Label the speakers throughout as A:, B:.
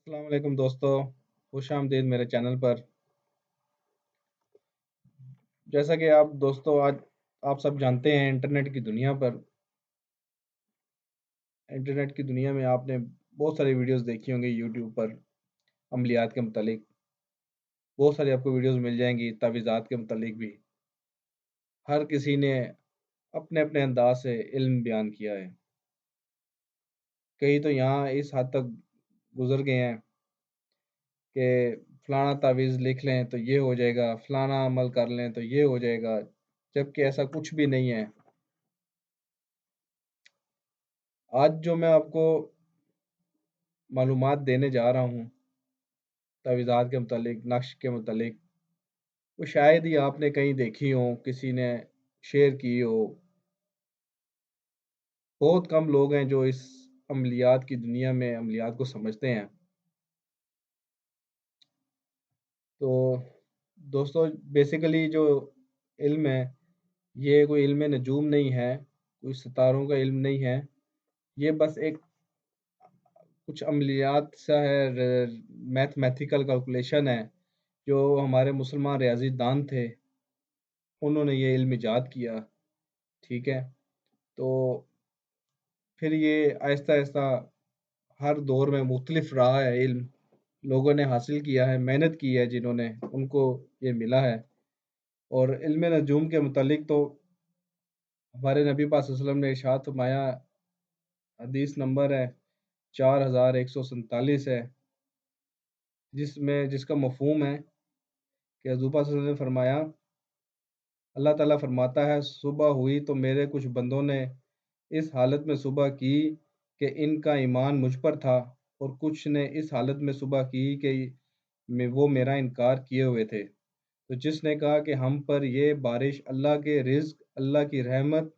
A: अस्सलाम वालेकुम दोस्तों, खुश आमदीद मेरे चैनल पर। जैसा कि आप दोस्तों आज आप सब जानते हैं इंटरनेट की दुनिया में आपने बहुत सारी वीडियोस देखी होंगी यूट्यूब पर अमलियात के मुतालिक। बहुत सारी आपको वीडियोस मिल जाएंगी तावीज़ात के मुतालिक भी। हर किसी ने अपने-अपने अंदाज से इल्म बयान किया है। कई तो यहाँ इस हद तक गुज़र गए हैं कि फलाना तावीज़ लिख लें तो ये हो जाएगा, फलाना अमल कर लें तो ये हो जाएगा, जबकि ऐसा कुछ भी नहीं है। आज जो मैं आपको मालूमात देने जा रहा हूँ तावीज़ात के मुतालिक, नक्श के मुतालिक, वो शायद ही आपने कहीं देखी हो, किसी ने शेयर की हो। बहुत कम लोग हैं जो इस अमलियात की दुनिया में अमलियात को समझते हैं। तो दोस्तों बेसिकली जो इल्म है, ये कोई इल्म नजूम नहीं है, कोई सितारों का इल्म नहीं है। ये बस एक कुछ अमलियात सा है, मैथमेटिकल कैलकुलेशन है, जो हमारे मुसलमान रियाज़ी दान थे, उन्होंने ये इल्म ईजाद किया। ठीक है? तो फिर ये आहिस्ता-आहिस्ता हर दौर में मुख्तलिफ रहा है इल्म, लोगों ने हासिल किया है, मेहनत की है जिन्होंने, उनको ये मिला है। और इल्म नजूम के मुतालिक तो हमारे नबी पाक सल्लल्लाहु अलैहि वसल्लम ने इरशाद फरमाया, हदीस नंबर है 4147 है, जिसका मफ़हूम है कि हज़ूर पाक सल्लल्लाहु अलैहि वसल्लम ने फरमाया, अल्लाह ताला फरमाता है, सुबह हुई तो मेरे कुछ बंदों ने इस हालत में सुबह की कि इनका ईमान मुझ पर था, और कुछ ने इस हालत में सुबह की कि वो मेरा इनकार किए हुए थे। तो जिसने कहा कि हम पर ये बारिश अल्लाह के रिज़्क, अल्लाह की रहमत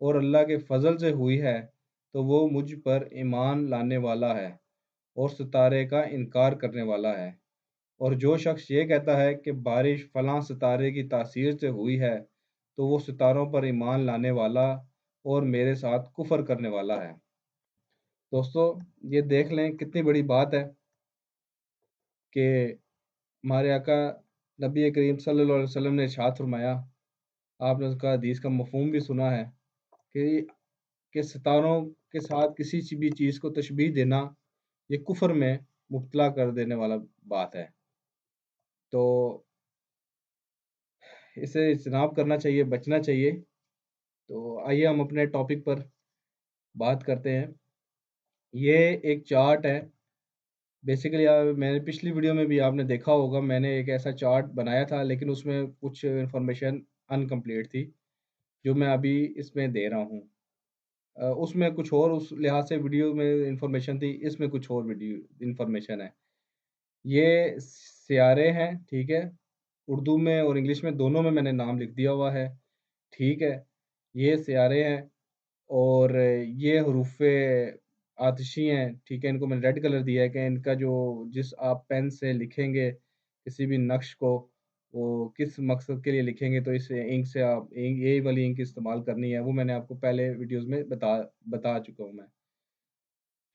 A: और अल्लाह के फ़ज़ल से हुई है, तो वो मुझ पर ईमान लाने वाला है और सितारे का इनकार करने वाला है। और जो शख्स ये कहता है कि बारिश फलां सितारे की तासीर से हुई है, तो वो सितारों पर ईमान लाने वाला और मेरे साथ कुफ़र करने वाला है। दोस्तों, ये देख लें कितनी बड़ी बात है कि हमारे आका नबी करीम सल्लल्लाहु अलैहि वसल्लम ने इरशाद फरमाया, आपने उसका हदीस का मफ़हूम भी सुना है कि सितारों के साथ किसी भी चीज़ को तशबीह देना, ये कुफ़र में मुब्तला कर देने वाला बात है। तो इससे इज्तनाब करना चाहिए, बचना चाहिए। तो आइए हम अपने टॉपिक पर बात करते हैं। ये एक चार्ट है। बेसिकली मैंने पिछली वीडियो में भी आपने देखा होगा, मैंने एक ऐसा चार्ट बनाया था, लेकिन उसमें कुछ इन्फॉर्मेशन अनकम्प्लीट थी, जो मैं अभी इसमें दे रहा हूँ। उसमें कुछ और उस लिहाज से वीडियो में इन्फॉर्मेशन थी, इसमें कुछ और वीडियो इन्फॉर्मेशन है। ये सियारे हैं, ठीक है? उर्दू में और इंग्लिश में दोनों में मैंने नाम लिख दिया हुआ है, ठीक है? ये सियारे हैं और ये हरूफ़े आतिशी हैं, ठीक है? इनको मैंने रेड कलर दिया है कि इनका जो जिस आप पेन से लिखेंगे किसी भी नक्श को, वो किस मकसद के लिए लिखेंगे, तो इस इंक से आप यही वाली इंक इस्तेमाल करनी है, वो मैंने आपको पहले वीडियोज़ में बता चुका हूँ मैं।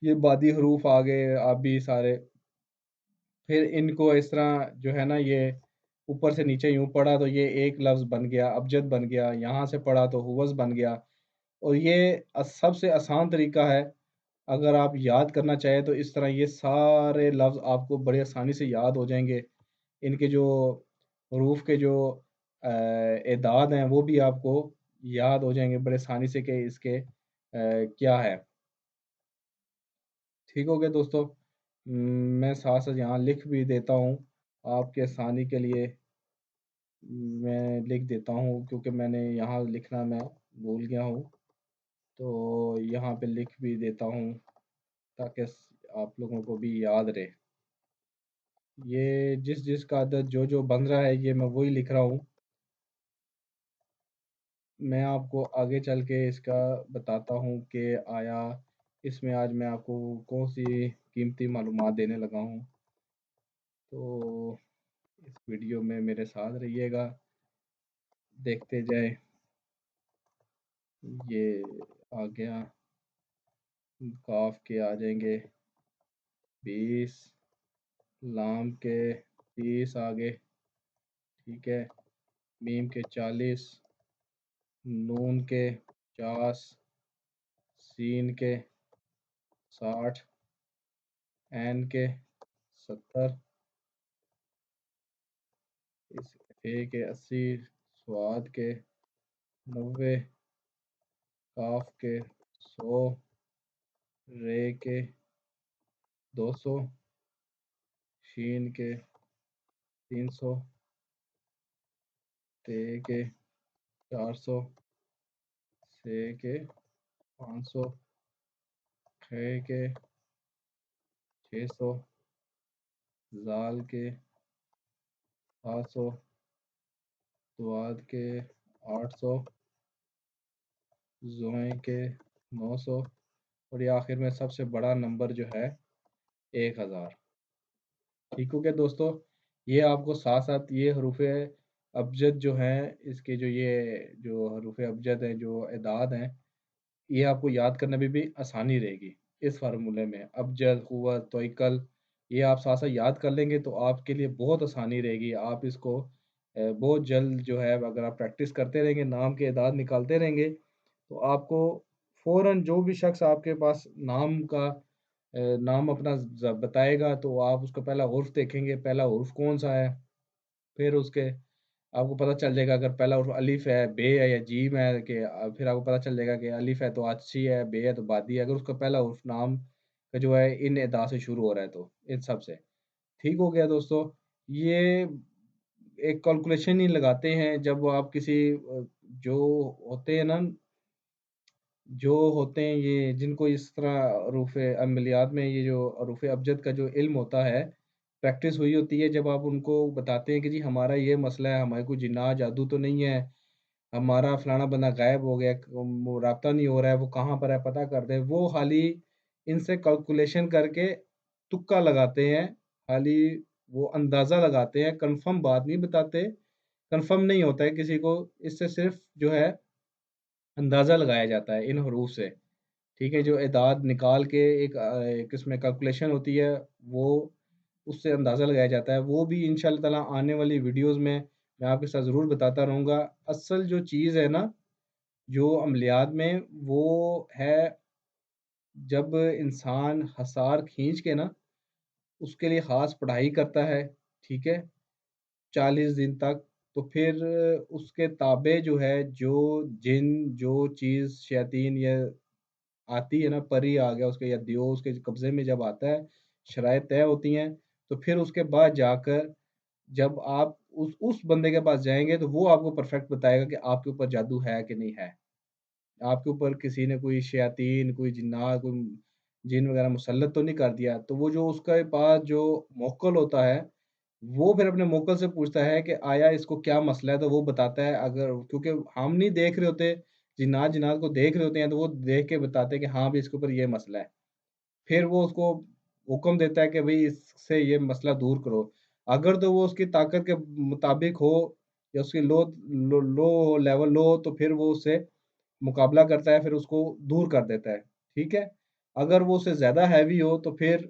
A: ये बादी हरूफ आ गए, अरबी सारे, फिर इनको इस तरह जो है ना, ये ऊपर से नीचे यूँ पढ़ा तो ये एक लफ्ज़ बन गया, अबजद बन गया, यहाँ से पढ़ा तो हुवज़ बन गया। और ये सबसे आसान तरीका है, अगर आप याद करना चाहें तो इस तरह ये सारे लफ्ज़ आपको बड़ी आसानी से याद हो जाएँगे। इनके जो हरूफ के जो एदाद हैं, वो भी आपको याद हो जाएँगे बड़े आसानी से कि इसके क्या है। ठीक हो गया दोस्तों? मैं साथ-साथ यहाँ लिख भी देता हूँ, आपकी आसानी के लिए मैं लिख देता हूँ, क्योंकि मैंने यहाँ लिखना मैं भूल गया हूँ, तो यहाँ पे लिख भी देता हूँ ताकि आप लोगों को भी याद रहे। ये जिस का अदद जो बन रहा है, ये मैं वही लिख रहा हूँ। मैं आपको आगे चल के इसका बताता हूँ कि आया इसमें आज मैं आपको कौन सी कीमती मालूमात देने लगा हूँ। तो इस वीडियो में मेरे साथ रहिएगा, देखते जाए। ये आ गया, काफ के आ जाएंगे 20, लाम के 30 आगे, ठीक है, मीम के 40, नून के 50, सीन के 60, एन के 70, इस फे के 80, स्वाद के 90, काफ के 100, रे के 200, शीन के 300, ते के 400, से के 500, खे के 600, जाल के 700, द्वाद के 800, जोए के 900, और ये आखिर में सबसे बड़ा नंबर जो है 1000। ठीक हो गया दोस्तों। ये आपको साथ साथ ये हरूफ अबजद जो हैं, इसके जो ये जो हरूफ अबजद हैं, जो एदाद हैं, ये आपको याद करने में भी आसानी रहेगी इस फार्मूले में। अबजद, कुव्वत, तोइकल, ये आप साथ साथ याद कर लेंगे तो आपके लिए बहुत आसानी रहेगी। आप इसको बहुत जल्द जो है, अगर आप प्रैक्टिस करते रहेंगे, नाम के एदाद निकालते रहेंगे, तो आपको फ़ौरन जो भी शख्स आपके पास नाम का नाम अपना बताएगा, तो आप उसका पहला उर्फ देखेंगे, पहला उर्फ कौन सा है। फिर उसके आपको पता चल जाएगा, अगर पहला उर्फ अलिफ है, बे है या जीम है, कि फिर आपको पता चल जाएगा कि अलिफ है तो आची है, बे है तो बादी है। अगर उसका पहला उर्फ नाम का जो है इन अदा से शुरू हो रहा है, तो इन सब से। ठीक हो गया दोस्तों। ये एक कैलकुलेशन ही लगाते हैं जब आप किसी जो होते हैं ना, जो होते हैं ये जिनको इस तरह हरूफ अमलियात में ये जो हरूफ अबजद का जो इल्म होता है, प्रैक्टिस हुई होती है, जब आप उनको बताते हैं कि जी हमारा ये मसला है, हमारे कोई जिन्नात जादू तो नहीं है, हमारा फलाना बंदा गायब हो गया, वो राब्ता नहीं हो रहा है, वो कहाँ पर है पता कर दें। वो खाली इनसे कैलकुलेशन करके तुक्का लगाते हैं, खाली वो अंदाज़ा लगाते हैं, कन्फर्म बात नहीं बताते, कन्फर्म नहीं होता है किसी को, इससे सिर्फ जो है अंदाज़ा लगाया जाता है इन हरूफ से। ठीक है, जो एदाद निकाल के एक इसमें कैलकुलेशन होती है, वो उससे अंदाज़ा लगाया जाता है। वो भी इंशाअल्लाह ताला आने वाली वीडियोज़ में मैं आपके साथ ज़रूर बताता रहूँगा। असल जो चीज़ है ना, जो अमलियात में, वो है जब इंसान हसार खींच के ना, उसके लिए ख़ास पढ़ाई करता है, ठीक है, 40 दिन तक, तो फिर उसके ताबे जो है, जो जिन, जो चीज़ शैतान या आती है ना, परी आ गया उसके या दियो उसके कब्ज़े में जब आता है, शराइत तय होती हैं, तो फिर उसके बाद जाकर जब आप उस बंदे के पास जाएँगे, तो वो आपको परफ़ेक्ट बताएगा कि आपके ऊपर जादू है कि नहीं है। आपके ऊपर किसी ने कोई शयातीन, कोई जिन्नात, कोई जिन वग़ैरह मुसल्लत तो नहीं कर दिया। तो वो जो उसके पास जो मोक्कल होता है, वो फिर अपने मोक्कल से पूछता है कि आया इसको क्या मसला है? तो वो बताता है, अगर क्योंकि हम नहीं देख रहे होते, जिन्नात को देख रहे होते हैं, तो वो देख के बताते हैं कि हाँ, भई इसके ऊपर ये मसला है। फिर वो उसको हुक्म देता है कि भई इससे ये मसला दूर करो। अगर तो वो उसकी ताकत के मुताबिक हो या उसकी लो लेवल लो हो, तो फिर वो उससे मुकाबला करता है, फिर उसको दूर कर देता है, ठीक है? अगर वो उससे ज़्यादा हैवी हो, तो फिर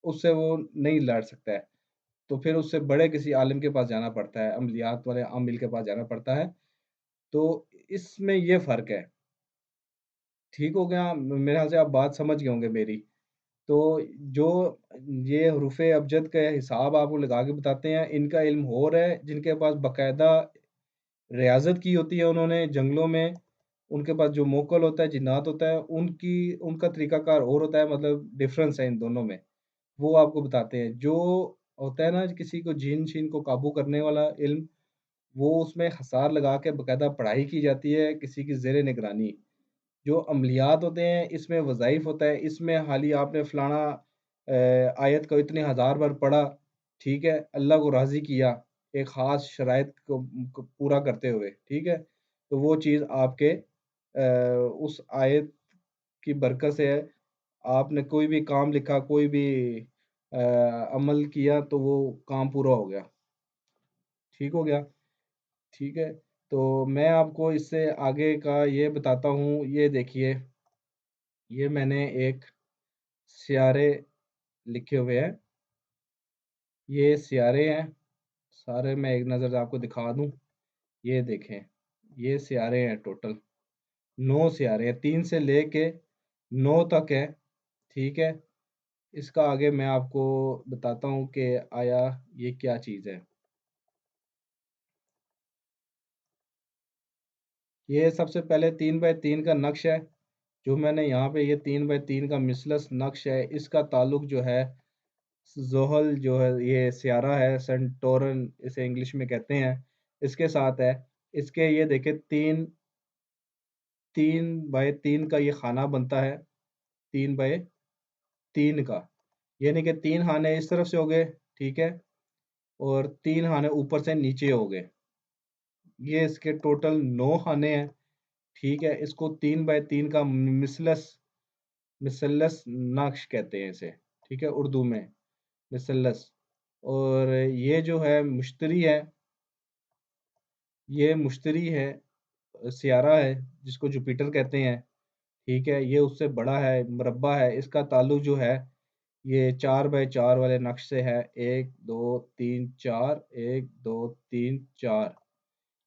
A: उससे वो नहीं लड़ सकता है, तो फिर उससे बड़े किसी आलिम के पास जाना पड़ता है, अमलियात वाले आमिल के पास जाना पड़ता है। तो इसमें ये फ़र्क है। ठीक हो गया? मेरे ख़्याल से आप बात समझ गए होंगे मेरी। तो जो ये हरूफ़े अबजद का हिसाब आपको लगा के बताते हैं, इनका इल्म और है, जिनके पास बाकायदा रियाज़त की होती है उन्होंने जंगलों में, उनके पास जो मोक्कल होता है, जिन्नात होता है, उनका तरीक़ाकार और होता है, मतलब डिफ़रेंस है इन दोनों में। वो आपको बताते हैं। जो होता है ना किसी को जिन-शिन को काबू करने वाला इल्म, वो उसमें हसार लगा के बाकायदा पढ़ाई की जाती है किसी की ज़ेर निगरानी। जो अमलियात होते हैं, इसमें वज़ाइफ होता है, इसमें खाली आपने फलाना आयत को इतने हज़ार बार पढ़ा, ठीक है? अल्लाह को राज़ी किया, एक ख़ास शराइत को पूरा करते हुए, ठीक है? तो वो चीज़ आपके उस आयत की बरकत से आपने कोई भी काम लिखा, कोई भी अमल किया, तो वो काम पूरा हो गया। ठीक हो गया? ठीक है? तो मैं आपको इससे आगे का ये बताता हूँ, ये देखिए, ये मैंने एक सियारे लिखे हुए हैं, ये सियारे हैं सारे, मैं एक नज़र आपको दिखा दूं। ये देखें, ये सियारे हैं टोटल 9 सियारे हैं, 3 से लेके 9 तक है। ठीक है, इसका आगे मैं आपको बताता हूँ कि आया ये क्या चीज़ है। ये सबसे पहले 3x3 का नक्श है, जो मैंने यहाँ पे ये 3x3 का मिसलस नक्श है, इसका ताल्लुक जो है जोहल जो है, ये सियारा है, सेंटोरन इसे इंग्लिश में कहते हैं, इसके साथ है। इसके ये देखे 3x3 का ये खाना बनता है, 3x3 का, यानी कि 3 खाने इस तरफ से हो गए, ठीक है, और 3 खाने ऊपर से नीचे हो गए। ये इसके टोटल 9 खाने हैं। ठीक है, इसको 3x3 का मिसलस नक्श कहते हैं इसे, ठीक है, उर्दू में मिसलस। और ये जो है मुश्तरी है, ये मुश्तरी है, सियारा है, जिसको जुपिटर कहते हैं। ठीक है, ये उससे बड़ा है, मुरब्बा है। इसका ताल्लुक जो है ये 4x4 वाले नक्श से है, 1 2 3 4, 1 2 3 4।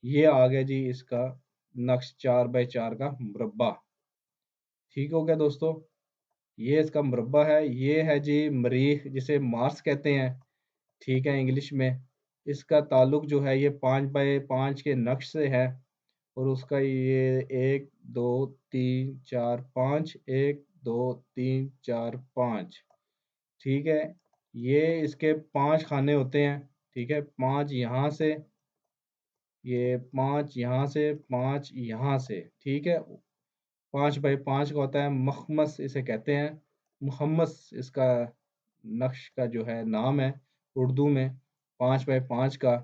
A: ये आ गया जी इसका नक्श 4x4 का मुरब्बा। ठीक हो गया दोस्तों, ये इसका मुरब्बा है। ये है जी मरीख, जिसे मार्स कहते हैं, ठीक है, इंग्लिश में। इसका ताल्लुक जो है ये 5x5 के नक्श से है, और उसका ये 1 2 3 4 5, 1 2 3 4 5। ठीक है, ये इसके 5 खाने होते हैं। ठीक है, 5 यहाँ से, ये 5 यहाँ से, 5 यहाँ से। ठीक है, 5x5 का होता है, मखमस इसे कहते हैं, मुहम्मस इसका नक्श का जो है नाम है उर्दू में, 5x5 का।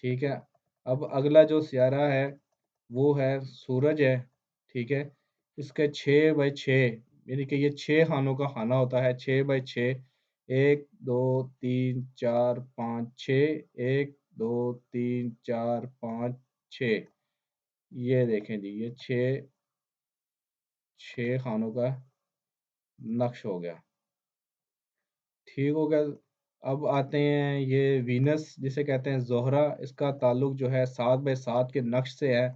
A: ठीक है, अब अगला जो सियारा है वो है सूरज है। ठीक है, इसके 6x6, यानी कि ये 6 खानों का खाना होता है, 6x6, 1 2 3 4 5 6, 1 2 3 4 5 6। ये देखें जी, ये 6 खानों का नक्श हो गया। ठीक हो गया। अब आते हैं ये वीनस जिसे कहते हैं ज़ोहरा, इसका ताल्लुक जो है 7x7 के नक्श से है।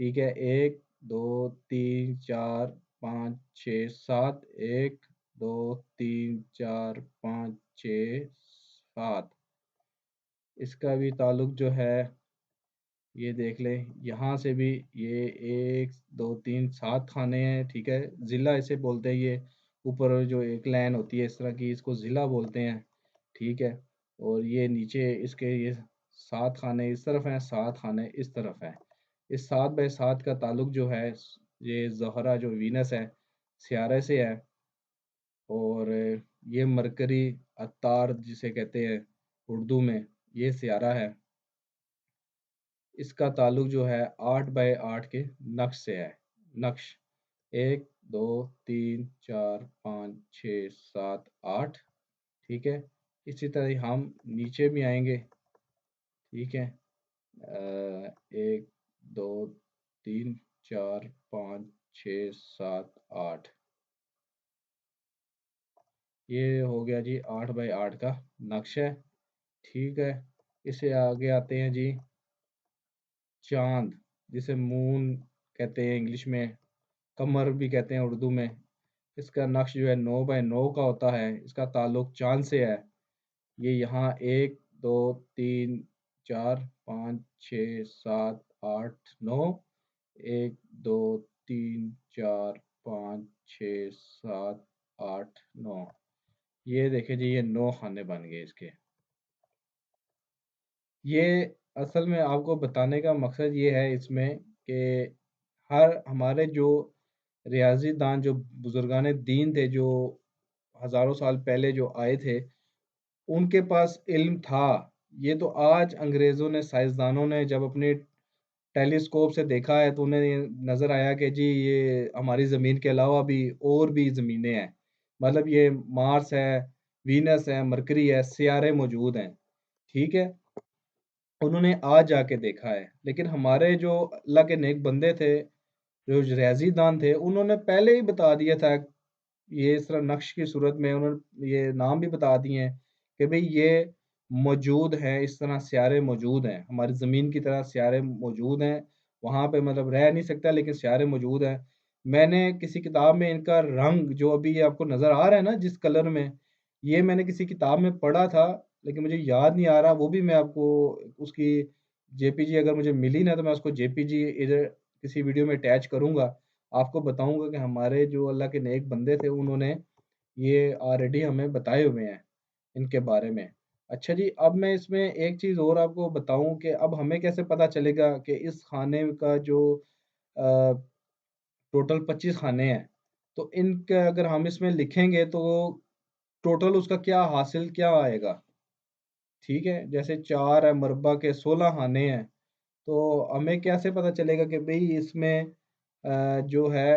A: ठीक है, 1 2 3 4 5 6 7, 1 2 3 4 5 6 7। इसका भी ताल्लुक जो है, ये देख लें, यहाँ से भी ये 1 2 3 7 खाने हैं। ठीक है, ज़िला इसे बोलते हैं, ये ऊपर जो एक लाइन होती है इस तरह की, इसको ज़िला बोलते हैं। ठीक है, और ये नीचे इसके ये 7 खाने इस तरफ हैं, 7 खाने इस तरफ हैं। इस 7x7 का ताल्लुक जो है ये ज़हरा जो वीनस है, सियारे से है। और ये मरकरी अत्तार जिसे कहते हैं उर्दू में, ये सियारा है। इसका ताल्लुक जो है 8x8 के नक्श से है। नक्श 1 2 3 4 5 6 7 8। ठीक है, इसी तरह हम नीचे भी आएंगे। ठीक है, 1 2 3 4 5 6 7 8। ये हो गया जी 8x8 का नक्श है। ठीक है, इससे आगे आते हैं जी चाँद, जिसे मून कहते हैं इंग्लिश में, कमर भी कहते हैं उर्दू में। इसका नक्श जो है 9x9 का होता है, इसका ताल्लुक चाँद से है। ये यहाँ 1 2 3 4 5 6 7 8 9, 1 2 3 4 5 6 7 8 9। ये देखें जी, ये 9 खाने बन गए इसके। ये असल में आपको बताने का मकसद ये है इसमें कि हर हमारे जो रियाज़ीदान, जो बुज़ुर्गान दीन थे, जो हज़ारों साल पहले जो आए थे, उनके पास इल्म था। ये तो आज अंग्रेज़ों ने, साइंसदानों ने जब अपने टेलीस्कोप से देखा है, तो उन्हें ये नज़र आया कि जी ये हमारी ज़मीन के अलावा भी और भी ज़मीनें हैं। मतलब ये मार्स है, वीनस है, मरकरी है, सियारे मौजूद हैं। ठीक है? उन्होंने आज जाके देखा है। लेकिन हमारे जो अल्लाह के नेक बंदे थे, जो रियाज़ीदान थे, उन्होंने पहले ही बता दिया था, ये इस तरह नक्श की सूरत में उन्होंने ये नाम भी बता दिए हैं कि भई ये मौजूद हैं, इस तरह सियारे मौजूद हैं, हमारी ज़मीन की तरह सियारे मौजूद हैं, वहाँ पे मतलब रह नहीं सकता लेकिन सियारे मौजूद हैं। मैंने किसी किताब में इनका रंग जो अभी ये आपको नज़र आ रहा है ना जिस कलर में, ये मैंने किसी किताब में पढ़ा था, लेकिन मुझे याद नहीं आ रहा, वो भी मैं आपको उसकी जेपीजी अगर मुझे मिली ना तो मैं उसको जेपीजी इधर किसी वीडियो में अटैच करूँगा। आपको बताऊँगा कि हमारे जो अल्लाह के नेक बंदे थे उन्होंने ये ऑलरेडी हमें बताए हुए हैं इनके बारे में। अच्छा जी, अब मैं इसमें एक चीज़ और आपको बताऊँ कि अब हमें कैसे पता चलेगा कि इस खाने का जो अ, टोटल 25 खाने हैं, तो इनके अगर हम इसमें लिखेंगे तो टोटल उसका क्या हासिल क्या आएगा, ठीक है? जैसे 4 है मरबा के 16 खाने हैं, तो हमें कैसे पता चलेगा कि भई इसमें जो है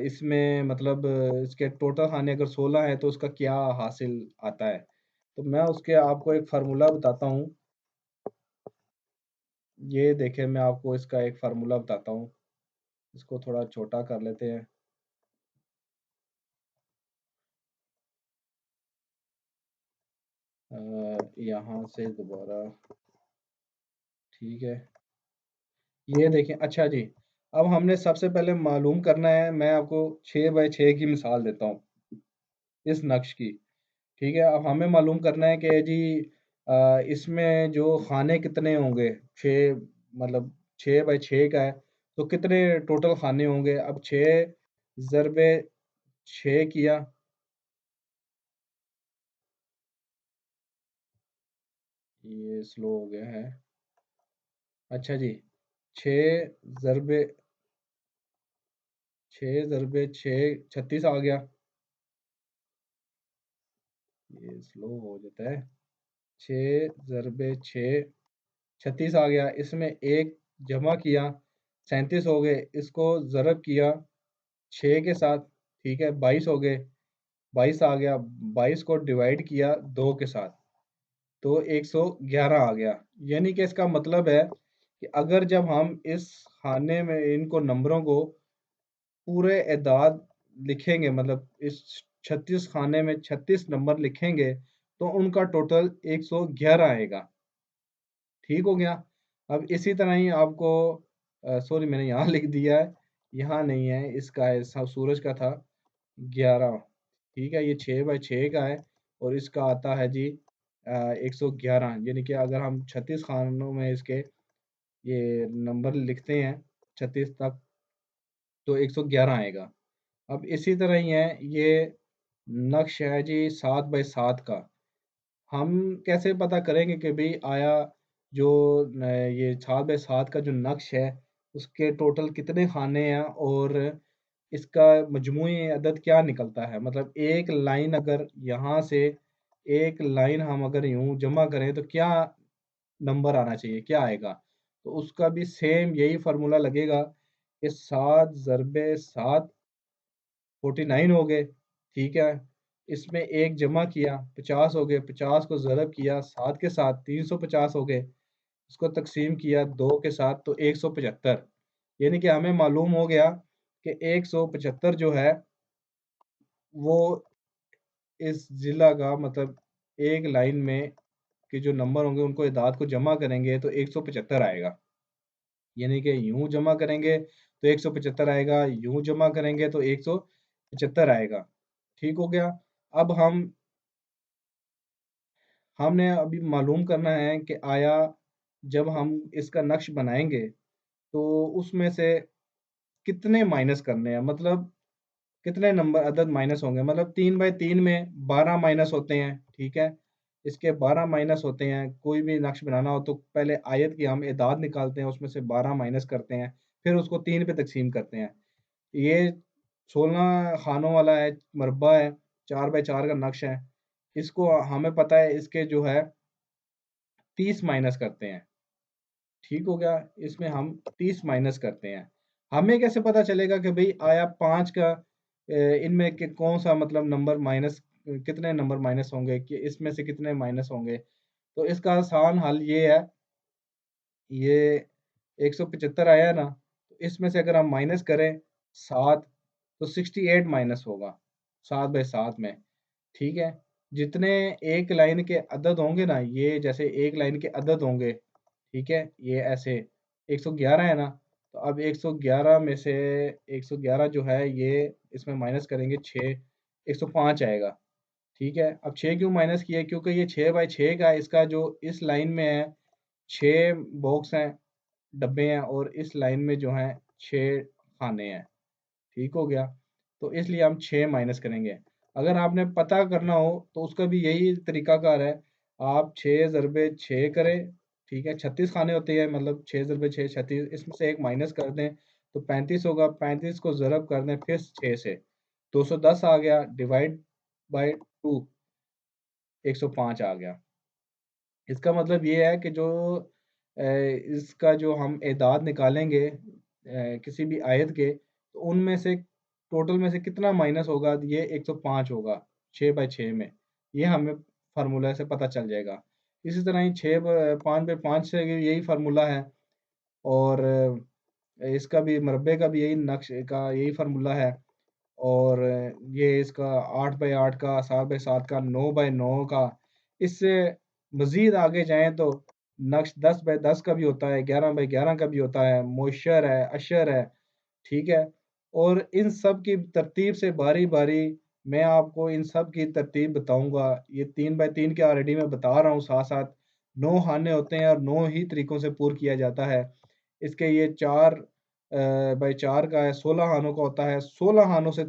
A: इसमें मतलब इसके टोटल खाने अगर 16 हैं तो उसका क्या हासिल आता है? तो मैं उसके आपको एक फ़ॉर्मूला बताता हूँ। ये देखें मैं आपको इसका एक फ़ॉर्मूला बताता हूँ। इसको थोड़ा छोटा कर लेते हैं। यहाँ से दोबारा ठीक है। ये देखें अच्छा जी, अब हमने सबसे पहले मालूम करना है, मैं आपको 6 बाय 6 की मिसाल देता हूँ, इस नक्श की। ठीक है, अब हमें मालूम करना है कि जी इसमें जो खाने कितने होंगे, 6 मतलब 6 बाई 6 का है, तो कितने टोटल खाने होंगे? अब 6 ज़रबे 6 किया, ये स्लो हो गया है। अच्छा जी, 6 ज़रबे 6 ज़रबे 6 36 आ गया, ये स्लो हो जाता है। 6 ज़रबे 6 36 आ गया, इसमें 1 जमा किया, 37 हो गए, इसको ज़रब किया 6 के साथ, ठीक है, 22 हो गए, 22 आ गया, 22 को डिवाइड किया 2 के साथ, तो 111 आ गया। यानी कि इसका मतलब है कि अगर जब हम इस खाने में इनको नंबरों को पूरे एदाद लिखेंगे, मतलब इस 36 खाने में 36 नंबर लिखेंगे, तो उनका टोटल 111 आएगा। ठीक हो गया? अब इसी तरह ही आपको सॉरी मैंने यहाँ लिख दिया है, यहाँ नहीं है, इसका है सूरज का था 11, ठीक है? ये 6 बाई 6 का है और इसका आता है जी 111, यानी कि अगर हम 36 खानों में इसके ये नंबर लिखते हैं 36 तक तो 111 आएगा। अब इसी तरह ही है, ये नक्श है जी 7 बाई 7 का। हम कैसे पता करेंगे कि भई आया जो ये 7 बाई 7 का जो नक्श है, उसके टोटल कितने खाने हैं और इसका मजमूई अदद क्या निकलता है? मतलब एक लाइन अगर यहाँ से एक लाइन हम अगर यूँ जमा करें तो क्या नंबर आना चाहिए, क्या आएगा? तो उसका भी सेम यही फ़ॉर्मूला लगेगा कि 7 ज़रबे 7 49 हो गए, ठीक है? इसमें 1 जमा किया 50 हो गए, 50 को ज़रब किया 7 के साथ 350 हो गए, इसको तक़सीम किया 2 के साथ तो 175, यानी कि हमें मालूम हो गया कि 175 जो है वो इस ज़िला का मतलब एक लाइन में के जो नंबर होंगे उनको एदाद को जमा करेंगे तो 175 आएगा। यानी कि यूँ जमा करेंगे तो 175 आएगा, यूँ जमा करेंगे तो 175 आएगा। ठीक हो गया? अब हमने अभी मालूम करना है कि आया जब हम इसका नक्श बनाएँगे, तो उसमें से कितने माइनस करने हैं? मतलब कितने नंबर अदद माइनस होंगे? मतलब 3 बाई 3 में 12 माइनस होते हैं, ठीक है? इसके 12 माइनस होते हैं, कोई भी नक्श बनाना हो तो पहले आयत की हम एदाद निकालते हैं, उसमें से 12 माइनस करते हैं, फिर उसको 3 पे तक़सीम करते हैं। ये 16 खानों वाला है, मरबा है, 4 बाई 4 का नक्श है। इसको हमें पता है इसके जो है 30 माइनस करते हैं, ठीक हो गया? इसमें हम 30 माइनस करते हैं। हमें कैसे पता चलेगा कि भई आया 5 का इनमें के कौन-सा मतलब नंबर माइनस कितने नंबर माइनस होंगे कि इसमें से कितने माइनस होंगे? तो इसका आसान हल ये है, ये 175 आया ना, तो इसमें से अगर हम माइनस करें 7 तो 68 माइनस होगा, 7 बाई 7 में, ठीक है? जितने एक लाइन के अदद होंगे ना, ये जैसे एक लाइन के अदद होंगे, ठीक है, ये ऐसे 111 है ना, तो अब 111 में से 111 जो है ये इसमें माइनस करेंगे 6, 105 आएगा। ठीक है, अब 6 क्यों माइनस किया, क्योंकि ये 6/6 का इसका जो इस लाइन में है 6 बॉक्स हैं, डब्बे हैं, और इस लाइन में जो हैं 6 खाने हैं। ठीक हो गया, तो इसलिए हम 6 माइनस करेंगे। अगर आपने पता करना हो तो उसका भी यही तरीकाकार है, आप 6 ज़रबे 6 करें, ठीक है, 36 खाने होते हैं, मतलब 6 ज़रबे 6 36, इसमें से एक माइनस कर दें तो 35 होगा, 35 को ज़रब कर दें फिर 6 से, 210 आ गया, डिवाइड बाय 2, 105 आ गया। इसका मतलब ये है कि जो इसका जो हम एदाद निकालेंगे किसी भी आयत के, तो उनमें से टोटल में से कितना माइनस होगा, ये 105 होगा 6/6 में। ये हमें फार्मूला से पता चल जाएगा। इसी तरह ही 5/5 से यही फार्मूला है, और इसका भी मरबे का भी यही नक्श का यही फार्मूला है, और ये इसका 8/8 का, 7/7 का, 9/9 का। इससे मज़ीद आगे जाएँ तो नक्श 10/10 का भी होता है, 11/11 का भी होता है, मौशर है, अशर है, ठीक है? और इन सब की तरतीब से बारी-बारी मैं आपको इन सब की तरतीब बताऊँगा। ये 3/3 के ऑलरेडी मैं बता रहा हूँ साथ-साथ, 9 खाने होते हैं और 9 ही तरीकों से पूर किया जाता है। इसके ये 4 बाई 4 का है, 16 खानों का होता है, 16 खानों से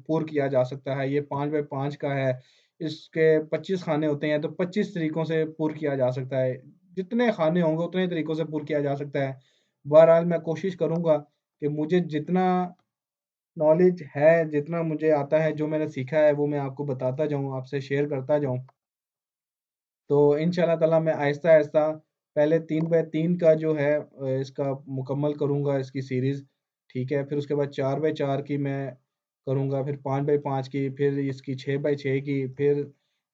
A: पूर किया जा सकता है। ये 5/5 का है, इसके 25 खाने होते हैं, तो 25 तरीकों से पूर किया जा सकता है। जितने खाने होंगे उतने तरीकों से पूर किया जा सकता है। बहरहाल मैं कोशिश करूँगा कि मुझे जितना नॉलेज है, जितना मुझे आता है, जो मैंने सीखा है, वो मैं आपको बताता जाऊँ, आपसे शेयर करता जाऊँ। तो इंशाअल्लाह ताला मैं आहिस्ता-आहिस्ता पहले 3/3 का जो है इसका मुकम्मल करूँगा इसकी सीरीज़, ठीक है? फिर उसके बाद 4/4 की मैं करूँगा, फिर 5/5 की, फिर इसकी 6/6 की, फिर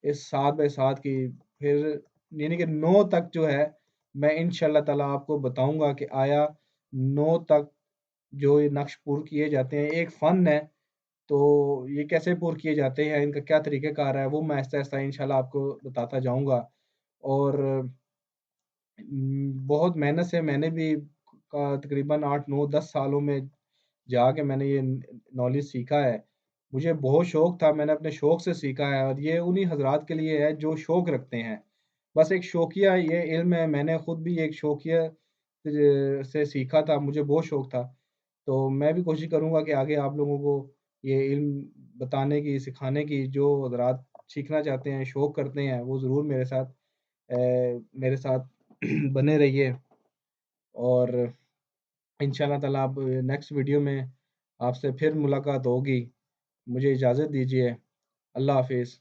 A: इस 7/7 की, फिर यानी कि 9 तक जो है, मैं इंशाअल्लाह ताला आपको बताऊँगा कि आया 9 तक जो ये नक्श पूरे किए जाते हैं। एक फ़न है, तो ये कैसे पूरे किए जाते हैं, इनका क्या तरीक़ेकार है, वो मैं आहिस्ता-आहिस्ता इंशाअल्लाह आपको बताता जाऊँगा। और बहुत मेहनत से मैंने भी तकरीबन 8, 9, 10 सालों में जाके मैंने ये नॉलेज सीखा है। मुझे बहुत शौक था, मैंने अपने शौक से सीखा है, और ये उन्हीं हज़रात के लिए है जो शौक रखते हैं। बस एक शौकिया ये इल्म है, मैंने खुद भी एक शौकिया से सीखा था, मुझे बहुत शौक था। तो मैं भी कोशिश करूँगा कि आगे आप लोगों को ये इल्म बताने की, सिखाने की, जो हज़रात सीखना चाहते हैं, शौक करते हैं, वो ज़रूर मेरे साथ बने रहिए। और इंशाअल्लाह ताला अब नेक्स्ट वीडियो में आपसे फिर मुलाकात होगी। मुझे इजाज़त दीजिए। अल्लाह हाफ़िज़।